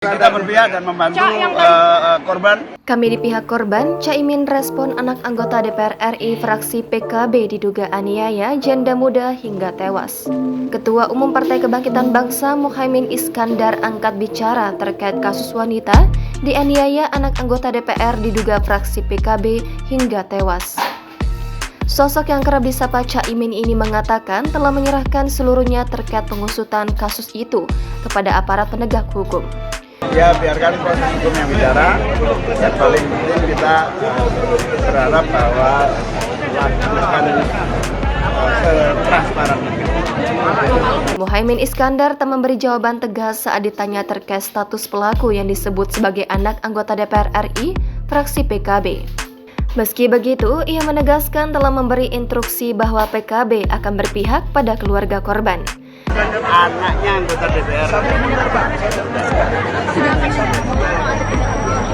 Kita berpihak dan membantu korban. Kami di pihak korban, Caimin respon anak anggota DPR RI fraksi PKB diduga aniaya janda muda hingga tewas. Ketua Umum Partai Kebangkitan Bangsa Muhaimin Iskandar angkat bicara terkait kasus wanita dianiaya anak anggota DPR diduga fraksi PKB hingga tewas. Sosok yang kerap disapa Caimin ini mengatakan telah menyerahkan seluruhnya terkait pengusutan kasus itu kepada aparat penegak hukum. Ya, biarkan proses hukum yang bicara. Dan paling penting kita berharap bahwa akan transparan. Muhaimin Iskandar tak memberi jawaban tegas saat ditanya terkait status pelaku yang disebut sebagai anak anggota DPR RI fraksi PKB. Meski begitu, ia menegaskan telah memberi instruksi bahwa PKB akan berpihak pada keluarga korban. Anaknya anggota DPR.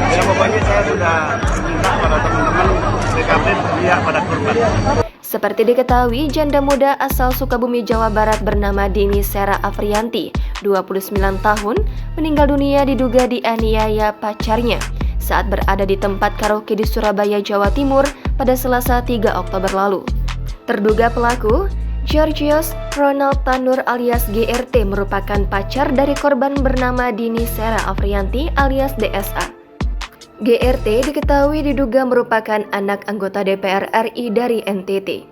Ya, pokoknya saya sudah minta pada teman-teman PKB berpihak pada korban. Seperti diketahui, janda muda asal Sukabumi, Jawa Barat bernama Dini Sera Afrianti, 29 tahun, meninggal dunia diduga dianiaya pacarnya saat berada di tempat karaoke di Surabaya, Jawa Timur pada Selasa 3 Oktober lalu. Terduga pelaku, Georgios Ronald Tanur alias GRT merupakan pacar dari korban bernama Dini Sera Afrianti alias DSA. GRT diketahui diduga merupakan anak anggota DPR RI dari NTT.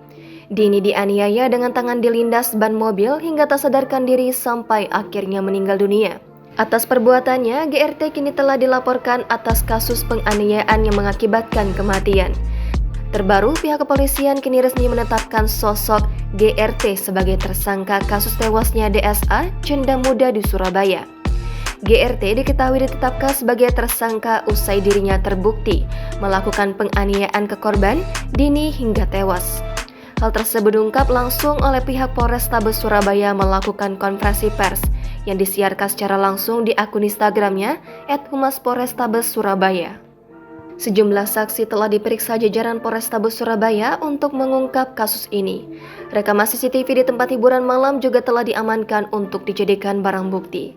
Dini dianiaya dengan tangan dilindas ban mobil hingga tak sadarkan diri sampai akhirnya meninggal dunia. Atas perbuatannya, GRT kini telah dilaporkan atas kasus penganiayaan yang mengakibatkan kematian. Terbaru, pihak kepolisian kini resmi menetapkan sosok GRT sebagai tersangka kasus tewasnya DSA, janda muda di Surabaya. GRT diketahui ditetapkan sebagai tersangka usai dirinya terbukti melakukan penganiayaan ke korban Dini hingga tewas. Hal tersebut diungkap langsung oleh pihak Polrestabes Surabaya melakukan konferensi pers yang disiarkan secara langsung di akun Instagramnya @humaspolrestabes Surabaya. Sejumlah saksi telah diperiksa jajaran Polrestabes Surabaya untuk mengungkap kasus ini. Rekaman CCTV di tempat hiburan malam juga telah diamankan untuk dijadikan barang bukti.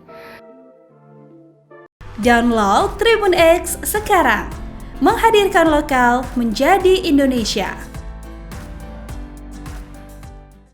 Download Tribun X sekarang, menghadirkan lokal menjadi Indonesia.